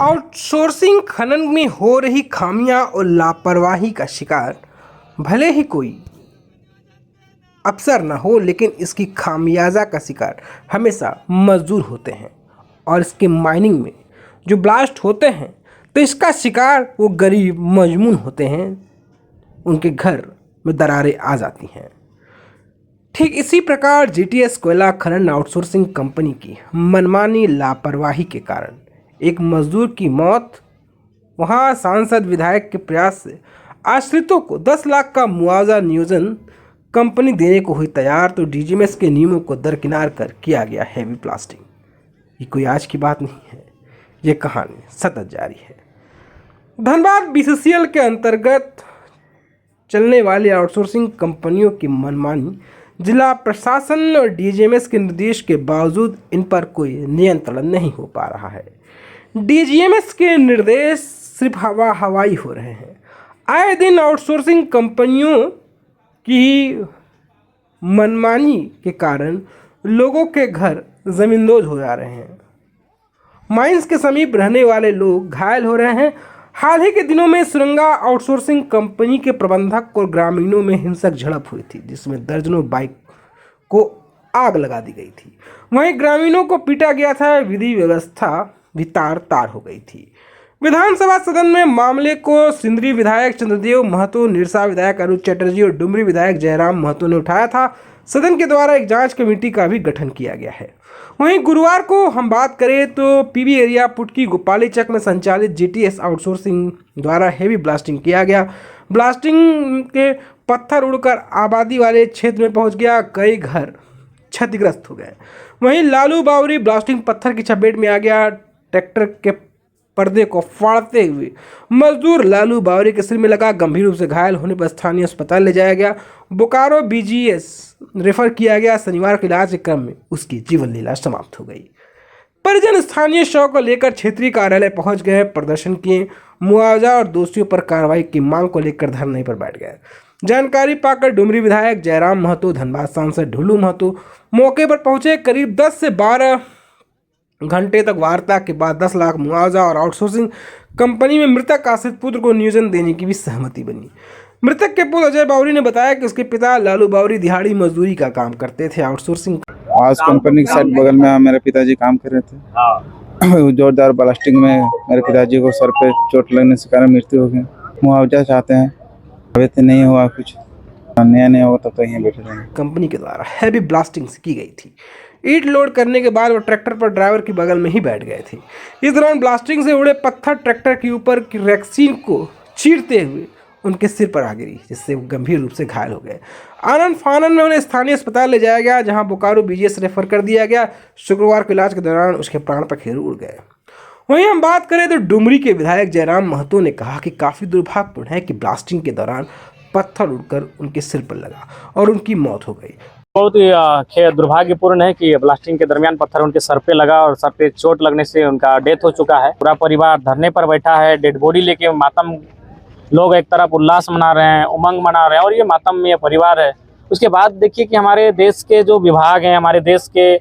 Outsourcing खनन में हो रही खामियां और लापरवाही का शिकार भले ही कोई अफसर न हो, लेकिन इसकी खामियाजा का शिकार हमेशा मजदूर होते हैं। और इसके माइनिंग में जो ब्लास्ट होते हैं तो इसका शिकार वो गरीब मजमून होते हैं, उनके घर में दरारें आ जाती हैं। ठीक इसी प्रकार जीटीएस कोयला खनन आउटसोर्सिंग कंपनी की मनमानी लापरवाही के कारण एक मजदूर की मौत, वहां सांसद विधायक के प्रयास से आश्रितों को 10 लाख का मुआवजा नियोजन कंपनी देने को हुई तैयार, तो डीजीएमएस के नियमों को दरकिनार कर किया गया हैवी प्लास्टिंग। ये कोई आज की बात नहीं है, ये कहानी सतत जारी है। धनबाद बीसीसीएल के अंतर्गत चलने वाली आउटसोर्सिंग कंपनियों की मनमानी जिला प्रशासन और डीजीएमएस के निर्देश के बावजूद इन पर कोई नियंत्रण नहीं हो पा रहा है। डीजीएमएस के निर्देश सिर्फ हवाई हो रहे हैं। आए दिन आउटसोर्सिंग कंपनियों की मनमानी के कारण लोगों के घर जमींदोज हो जा रहे हैं। माइंस के समीप रहने वाले लोग घायल हो रहे हैं। हाल ही के दिनों में सुरंगा आउटसोर्सिंग कंपनी के प्रबंधक और ग्रामीणों में हिंसक झड़प हुई थी, जिसमें दर्जनों बाइक को आग लगा दी गई थी। वहीं ग्रामीणों को पीटा गया था। विधि व्यवस्था भी तार तार हो गई थी। विधानसभा सदन में मामले को सिंदरी विधायक चंद्रदेव महतो, निरसा विधायक अरुण चटर्जी और डुमरी विधायक जयराम महतो ने उठाया था। सदन के द्वारा एक जांच कमेटी का भी गठन किया गया है। वहीं गुरुवार को हम बात करें तो पीबी एरिया पुटकी गोपाली चक में संचालित जीटीएस आउटसोर्सिंग द्वारा हेवी ब्लास्टिंग किया गया। ब्लास्टिंग के पत्थर उड़कर आबादी वाले क्षेत्र में पहुंच गया। कई घर क्षतिग्रस्त हो गए। वहीं लालू बावरी ब्लास्टिंग पत्थर की चपेट में आ गया। ट्रैक्टर के पर्दे को फाड़ते हुए मजदूर लालू बावरी के सिर में लगा। गंभीर रूप से घायल होने पर स्थानीय अस्पताल ले जाया गया। बोकारो बीजीएस रेफर किया गया। शनिवार के इलाज के क्रम में उसकी जीवन लीला समाप्त हो गई। परिजन स्थानीय शव को लेकर क्षेत्रीय कार्यालय पहुंच गए, प्रदर्शन किए, मुआवजा और दोषियों पर कार्रवाई की मांग को लेकर धरने पर बैठ गए। जानकारी पाकर डुमरी विधायक जयराम महतो, धनबाद सांसद ढुलू महतो मौके पर पहुंचे। करीब 10 से 12 घंटे तक वार्ता के बाद 10 लाख मुआवजा और आउटसोर्सिंग कंपनी में मृतक आश्रित पुत्र को नियोजन देने की भी सहमति बनी। मृतक के पुत्र अजय बावरी ने बताया कि उसके पिता लालू बावरी दिहाड़ी मजदूरी का काम करते थे। आउटसोर्सिंग आज कंपनी के साइड बगल में मेरे पिताजी काम कर रहे थे। जोरदार ब्लास्टिंग में मेरे पिताजी को सर पे चोट लगने से कारण मृत्यु हो गई। मुआवजा चाहते हैं, अभी तो नहीं हुआ, कुछ नया होगा तब तो यहीं बैठे रहेंगे। कंपनी के द्वारा हैवी ब्लास्टिंग की गई थी। ईंट लोड करने के बाद वो ट्रैक्टर पर ड्राइवर के बगल में ही बैठ गए थे। इस दौरान ब्लास्टिंग से उड़े पत्थर ट्रैक्टर के ऊपर की रैक्सीन को चीरते हुए उनके सिर पर आ गिरी, जिससे वो गंभीर रूप से घायल हो गए। आनंद फानन में उन्हें स्थानीय अस्पताल ले जाया गया, जहां बोकारो बीजीएस रेफर कर दिया गया। शुक्रवार को इलाज के दौरान उसके प्राण पखेरु उड़ गए। वहीं हम बात करें तो डुमरी के विधायक जयराम महतो ने कहा कि काफ़ी दुर्भाग्यपूर्ण है कि ब्लास्टिंग के दौरान पत्थर उड़कर उनके सिर पर लगा और उनकी मौत हो गई। बहुत ही दुर्भाग्यपूर्ण है कि ब्लास्टिंग के दरमियान पत्थर उनके सर पे लगा और सर पे चोट लगने से उनका डेथ हो चुका है। पूरा परिवार धरने पर बैठा है। डेड बॉडी लेके मातम, लोग एक तरफ उल्लास मना रहे हैं, उमंग मना रहे हैं, और ये मातम में ये परिवार है। उसके बाद देखिए कि हमारे देश के जो विभाग हैं, हमारे देश के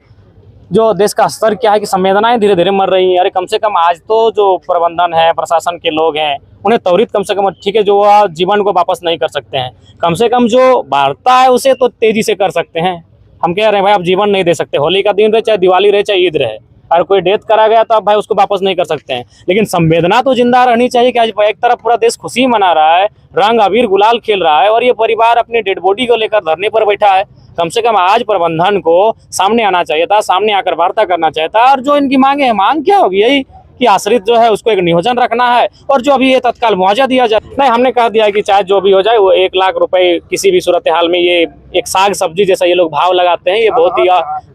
जो देश का स्तर क्या है कि संवेदनाएं धीरे धीरे मर रही हैं। अरे कम से कम आज तो जो प्रबंधन है, प्रशासन के लोग हैं, उन्हें त्वरित कम से कम, ठीक है, जो जीवन को वापस नहीं कर सकते हैं, कम से कम जो वार्ता है उसे तो तेजी से कर सकते हैं। हम कह रहे हैं भाई आप जीवन नहीं दे सकते। होली का दिन रहे, चाहे दिवाली रहे, चाहे ईद रहे, अगर कोई डेथ करा गया तो आप भाई उसको वापस नहीं कर सकते हैं। लेकिन संवेदना तो जिंदा रहनी चाहिए कि आज एक तरफ पूरा देश खुशी मना रहा है, रंग अबीर गुलाल खेल रहा है, और ये परिवार अपने डेड बॉडी को लेकर धरने पर बैठा है। कम से कम आज प्रबंधन को सामने आना चाहिए था, सामने आकर वार्ता करना चाहिए था। और जो इनकी मांगे हैं, मांग क्या होगी? यही कि आश्रित जो है उसको एक नियोजन रखना है, और जो अभी ये तत्काल मुआवजा दिया जाए। नहीं, हमने कह दिया कि चाहे जो भी हो जाए, वो 1 लाख रुपए किसी भी सूरत हाल में, ये एक साग सब्जी जैसा ये लोग भाव लगाते हैं, ये बहुत ही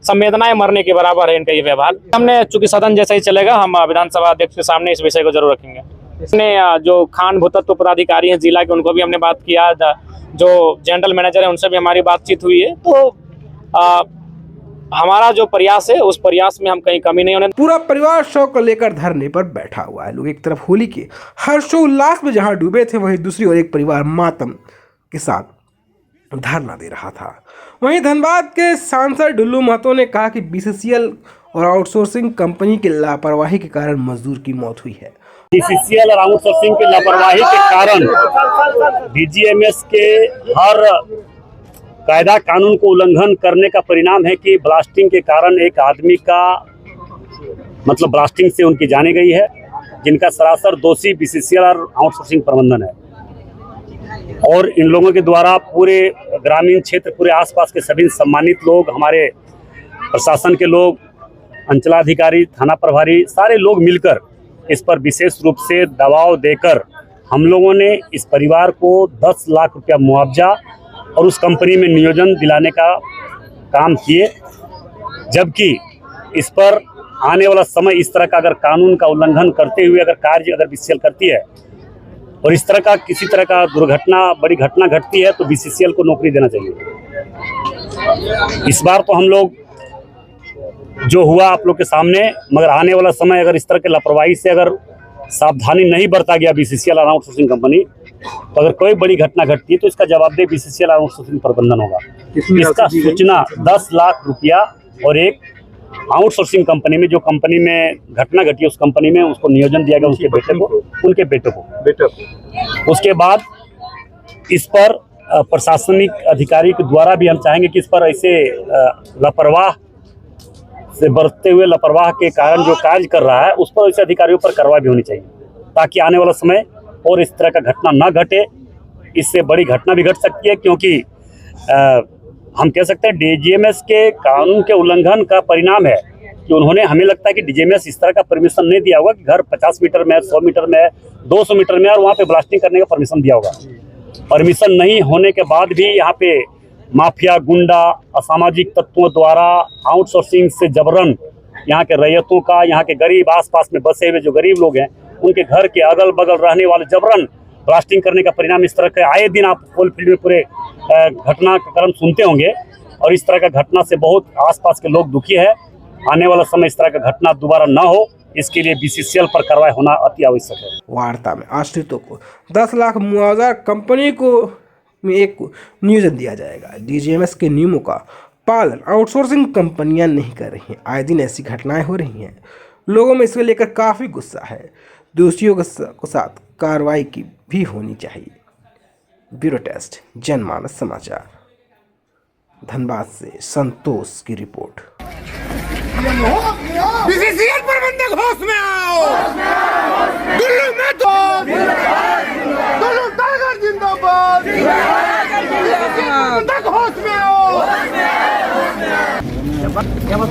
संवेदनाएं मरने के बराबर है इनका ये व्यवहार। हमने चूंकि सदन जैसा ही चलेगा, हम विधानसभा अध्यक्ष के सामने इस विषय को जरूर रखेंगे। इसने जो खान भूतत्व पदाधिकारी हैं जिला के, उनको भी हमने बात किया, जो जनरल मैनेजर है उनसे भी हमारी बातचीत हुई है। तो हमारा जो प्रयास है उस प्रयास में हम कहीं कमी नहीं होने। पूरा परिवार शव को लेकर धरने पर बैठा हुआ है। लोग एक तरफ होली के हर्षोल्लास में जहां डूबे थे, वहीं दूसरी ओर एक परिवार मातम के साथ धरना दे रहा था। वहीं धनबाद के सांसद डुल्लू महतो ने कहा कि बीसीसीएल और आउटसोर्सिंग कंपनी की लापरवाही के कारण मजदूर की मौत हुई है। बीसीसीएल और आउटसोर्सिंग की लापरवाही के कारण डीजीएमएस के हर कायदा कानून को उल्लंघन करने का परिणाम है कि ब्लास्टिंग के कारण एक आदमी का मतलब ब्लास्टिंग से उनकी जाने गई है, जिनका सरासर दोषी बीसीसीएल और आउटसोर्सिंग प्रबंधन है। और इन लोगों के द्वारा पूरे ग्रामीण क्षेत्र, पूरे आसपास के सभी सम्मानित लोग, हमारे प्रशासन के लोग, अंचलाधिकारी, थाना प्रभारी, सारे लोग मिलकर इस पर विशेष रूप से दबाव देकर हम लोगों ने इस परिवार को 10 लाख रुपया मुआवजा और उस कंपनी में नियोजन दिलाने का काम किए। जबकि इस पर आने वाला समय इस तरह का अगर कानून का उल्लंघन करते हुए अगर कार्य अगर बीसीसीएल करती है और इस तरह का किसी तरह का दुर्घटना, बड़ी घटना घटती है, तो बीसीसीएल को नौकरी देना चाहिए। इस बार तो हम लोग जो हुआ आप लोग के सामने, मगर आने वाला समय अगर इस तरह के लापरवाही से अगर सावधानी नहीं बरता गया बीसीसीएल और आउटसोर्सिंग कंपनी, तो अगर कोई बड़ी घटना घटती है तो इसका जवाबदेह बीसीसीएल और आउटसोर्सिंग प्रबंधन होगा। इसका सूचना 10 लाख रुपया और एक आउटसोर्सिंग कंपनी में, जो कंपनी में घटना घटी उस कंपनी में उसको नियोजन दिया गया उनके बेटे को। उसके बाद इस पर प्रशासनिक अधिकारी के द्वारा भी हम चाहेंगे कि इस पर ऐसे लापरवाह से बरतते हुए, लापरवाह के कारण जो कार्य कर रहा है उस पर ऐसे अधिकारियों पर कार्रवाई भी होनी चाहिए, ताकि आने वाला समय और इस तरह का घटना ना घटे। इससे बड़ी घटना भी घट सकती है, क्योंकि हम कह सकते हैं डीजीएमएस के कानून के उल्लंघन का परिणाम है कि उन्होंने, हमें लगता है कि डीजीएमएस इस तरह का परमिशन नहीं दिया होगा कि घर 50 मीटर में, 100 मीटर में, 200 मीटर में और वहाँ पे ब्लास्टिंग करने का परमिशन दिया होगा। परमिशन नहीं होने के बाद भी यहाँ पे माफिया, गुंडा, असामाजिक तत्वों द्वारा आउटसोर्सिंग से जबरन यहाँ के रैयतों का, यहाँ के गरीब, आसपास में बसे हुए जो गरीब लोग हैं, उनके घर के अगल बगल रहने वाले जबरन ब्लास्टिंग करने का परिणाम इस तरह के आए दिन आप कोल फील्ड में पूरे घटना का क्रम सुनते होंगे। और इस तरह का घटना से बहुत आसपास के लोग दुखी है। आने वाला समय इस तरह का घटना दोबारा न हो, इसके लिए बीसीसीएल पर कार्रवाई होना अति आवश्यक है। वार्ता में आश्रितों को 10 लाख मुआवजा, कंपनी को में एक नियोजन दिया जाएगा। डीजीएमएस के नियमों का पालन आउटसोर्सिंग कंपनियां नहीं कर रही हैं। आए दिन ऐसी घटनाएं हो रही हैं। लोगों में इसको लेकर काफ़ी गुस्सा है। दोषियों के साथ कार्रवाई की भी होनी चाहिए। ब्यूरो डेस्क, जनमानस समाचार। धनबाद से संतोष की रिपोर्ट। बीसीसीएल प्रबंधक होश में आओ, दुल्लू महतो, दुल्लू टाइगर जिंदाबाद, प्रबंधक होश में आओ। क्या बात